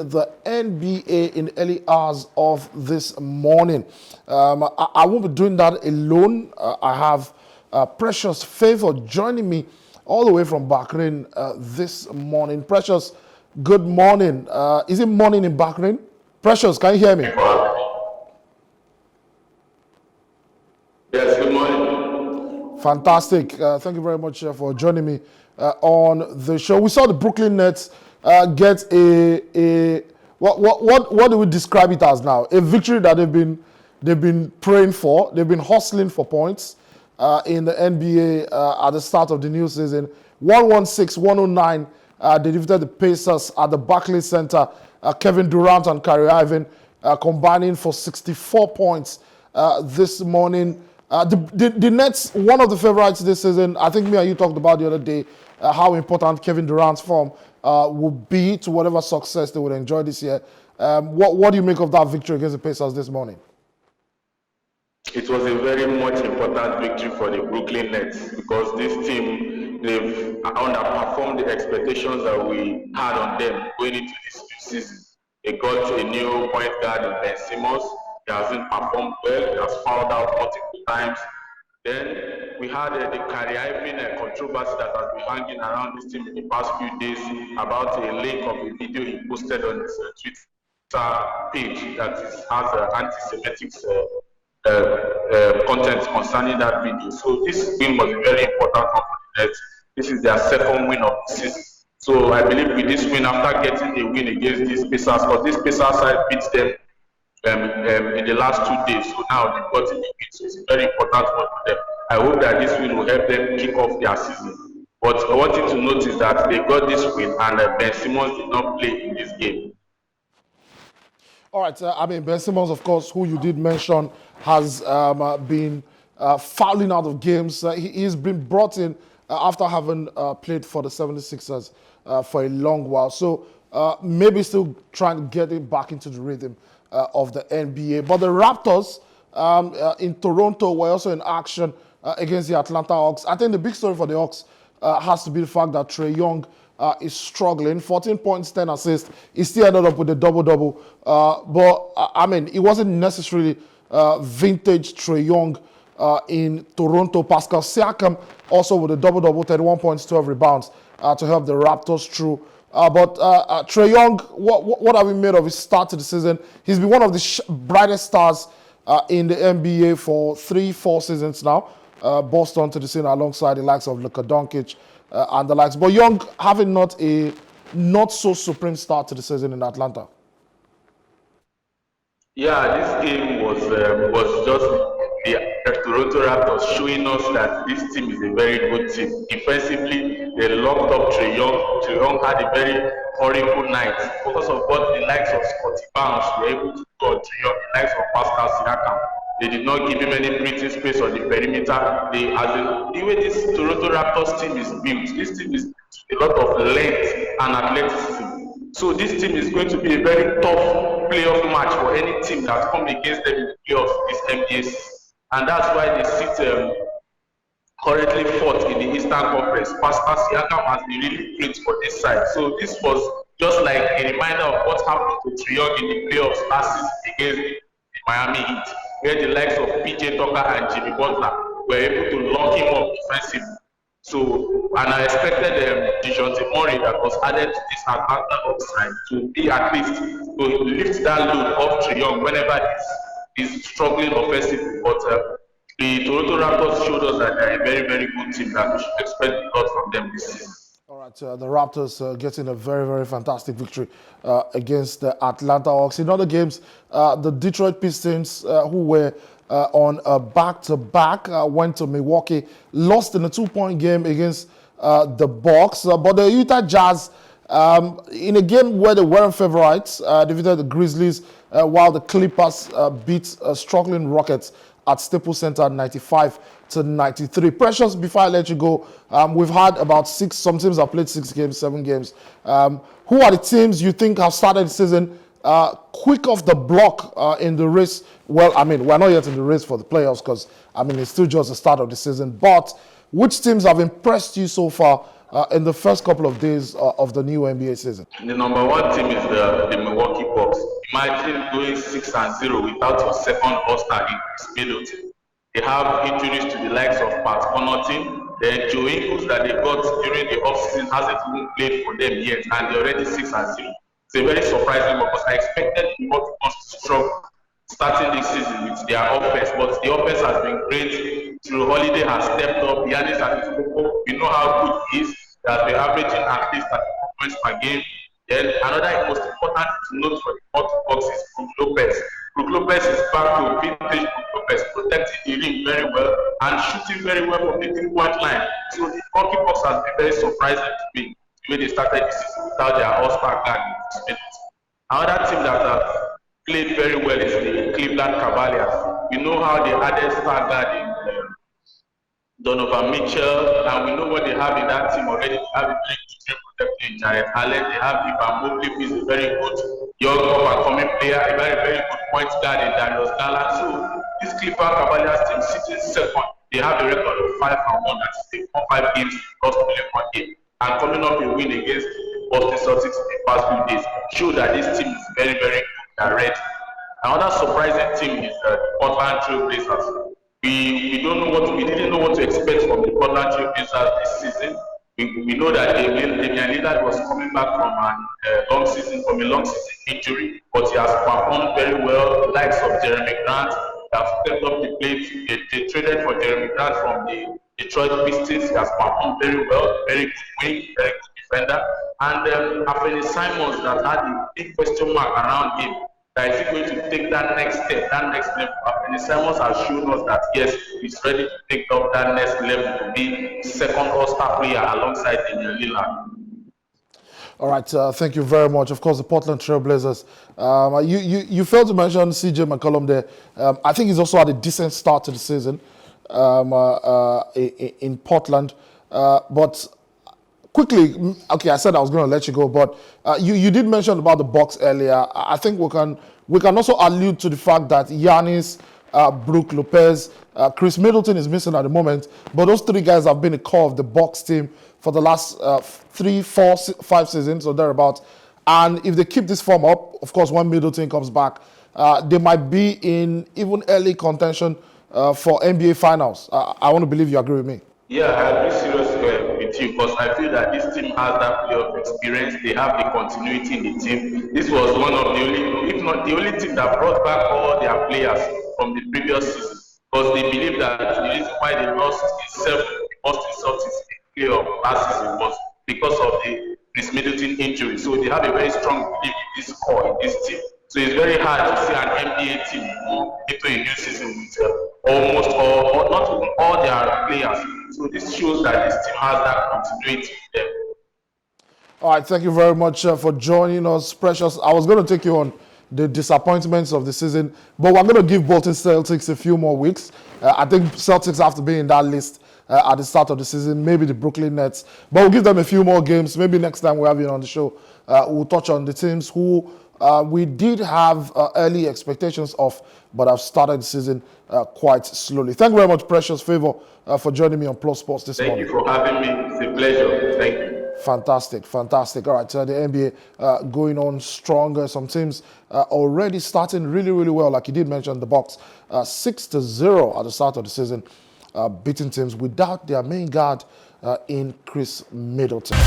the NBA in the early hours of this morning. I won't be doing that alone. I have Precious Favour joining me all the way from Bahrain this morning. Precious, good morning. Is it morning in Bahrain? Precious, can you hear me? Yes, good morning. Fantastic. Thank you very much for joining me on the show. We saw the Brooklyn Nets get what do we describe it as now? A victory that they've been praying for. They've been hustling for points in the NBA at the start of the new season. 116-109. They defeated the Pacers at the Barclays Center. Kevin Durant and Kyrie Irving combining for 64 points this morning. The Nets, one of the favorites this season. I think me and you talked about the other day how important Kevin Durant's form would be to whatever success they would enjoy this year. What do you make of that victory against the Pacers this morning? It was a very much important victory for the Brooklyn Nets because this team, they've underperformed the expectations that we had on them going into this new season. They got a new point guard in Ben Simmons. He hasn't performed well. He has fouled out multiple times. Then we had the Kyrie Irving controversy that has been hanging around this team in the past few days about a link of a video he posted on his Twitter page that has anti-Semitic content concerning that video. So this win was very important for the Nets. This is their second win of the season. So I believe with this win, after getting a win against these Pacers, because this Pacers side beat them in the last 2 days, so now they've got a win. So it's very important for them. I hope that this win will help them kick off their season. But I want you to notice that they got this win and Ben Simmons did not play in this game. All right, Ben Simmons, of course, who you did mention, has been fouling out of games. He's been brought in after having played for the 76ers for a long while. So maybe still trying to get him back into the rhythm of the NBA. But the Raptors in Toronto were also in action against the Atlanta Hawks. I think the big story for the Hawks has to be the fact that Trae Young is struggling. 14 points, 10 assists. He still ended up with a double-double. But it wasn't necessarily vintage Trae Young in Toronto. Pascal Siakam also with a double-double, 31 points, 12 rebounds to help the Raptors through. But Trae Young, what have we made of his start to the season? He's been one of the brightest stars in the NBA for 3-4 seasons now. Burst onto the scene alongside the likes of Luka Doncic and the likes. But Young having not a so supreme start to the season in Atlanta. Yeah, this game was just the Toronto Raptors showing us that this team is a very good team. Defensively, they locked up Trae Young. Trae Young had a very horrible night because of what the likes of Scottie Barnes were able to do on Trae Young, the likes of Pascal Siakam. They did not give him any breathing space on the perimeter. The way this Toronto Raptors team is built, this team is a lot of length and athleticism. So this team is going to be a very tough playoff match for any team that comes against them in the playoffs this NBA season. And that's why they sit currently fourth in the Eastern Conference. Pascal Siakam has been really great for this side. So this was just like a reminder of what happened to Trae Young in the playoffs last season against the Miami Heat, where the likes of PJ Tucker and Jimmy Butler were able to lock him up defensively. So, and I expected DeJounte Murray that was added to this Atlanta side to be at least to lift that load off Trae Young whenever he's struggling offensively. But the Toronto Raptors showed us that they're a very, very good team that we should expect a lot from them this season. All right, the Raptors getting a very, very fantastic victory against the Atlanta Hawks. In other games, the Detroit Pistons, who were on a back-to-back, went to Milwaukee, lost in a 2-point game against the Bucks. But the Utah Jazz, in a game where they weren't favorites, defeated the Grizzlies, while the Clippers beat struggling Rockets at Staples Center 95-93. Precious, before I let you go, we've had about some teams have played 6 games, 7 games. Who are the teams you think have started the season quick off the block in the race? Well, we're not yet in the race for the playoffs because, it's still just the start of the season. But which teams have impressed you so far in the first couple of days of the new NBA season? The number one team is the Milwaukee Bucks. Imagine going 6-0 without your second All-Star in Chris Middleton. They have injuries to the likes of Pat Connaughton. The Joe Ingles that they got during the offseason hasn't even played for them yet, and they're already 6-0. It's a very surprising one because I expected the Milwaukee Bucks to struggle starting this season with their offense, but the offense has been great. Drew Holiday has stepped up. Giannis Antetokounmpo, we know how good he is. He has been averaging at least 34 points per game. Then another most important to note for the Milwaukee Bucks is Brook Lopez. Brook Lopez is back to vintage Brook Lopez, protecting the rim very well and shooting very well from the three-point line. So the Milwaukee Bucks has been very surprising to me the way they started this season without their all-star guard in this minute. Another team that has played very well is the Cleveland Cavaliers. We know how they added star guard in Donovan Mitchell, and we know what they have in that team already. They have a very good rim protector in Jared Allen. They have Ivan Mobley, who is a very good young up-and-coming player, a very good point guard in Darius Garland. So this Cleveland Cavaliers team sitting second. They have a record of 5-1. That's the 4-5 games lost only one game, and coming up a win against Boston Celtics in the past few days show that this team is very good and ready. Another surprising team is the Portland Trail Blazers. We didn't know what to expect from the Portland Trail Blazers this season. We know that Damian Lillard was coming back from a long season injury, but he has performed very well. The likes of Jeremy Grant have stepped up the plate. They traded for Jeremy Grant from the Detroit Pistons. He has performed very well, very good wing, very good defender. And Anthony Simons, that had a big question mark around him. That is he going to take that next step, that next level? Anthony Simons has shown us that yes, he's ready to take up that next level to be second All-Star player alongside Damian Lillard. All right, thank you very much. Of course, the Portland Trail Blazers. You failed to mention CJ McCollum there. I think he's also had a decent start to the season in Portland. But quickly, okay, I said I was going to let you go, but you did mention about the Bucks earlier. I think we can also allude to the fact that Giannis, Brook Lopez, Chris Middleton is missing at the moment, but those three guys have been a core of the Bucks team for the last 3, 4, 5 seasons or thereabouts. And if they keep this form up, of course, when Middleton comes back, they might be in even early contention for NBA Finals. I want to believe you agree with me. Yeah, I agree seriously with you because I feel that this team has that playoff experience. They have the continuity in the team. This was one of the only, if not the only team that brought back all their players from the previous season because they believe that the reason why they lost the Boston Celtics in the playoff last season was because of the Chris Middleton injury. So they have a very strong belief in this core, in this team. So it's very hard to see an NBA team go into a new season with almost all, not even all their players. So this shows that this team has that continuity in them. All right, thank you very much for joining us, Precious. I was going to take you on the disappointments of the season, but we're going to give Bolton Celtics a few more weeks. I think Celtics have to be in that list at the start of the season, maybe the Brooklyn Nets, but we'll give them a few more games. Maybe next time we have you on the show, we'll touch on the teams who we did have early expectations of, but have started the season quite slowly. Thank you very much, Precious Favour, for joining me on Plus Sports this morning. Thank you for having me. It's a pleasure. Thank you. Fantastic. All right, the NBA going on stronger. Some teams already starting really well. Like you did mention, the Bucks 6-0 at the start of the season, beating teams without their main guard in Chris Middleton.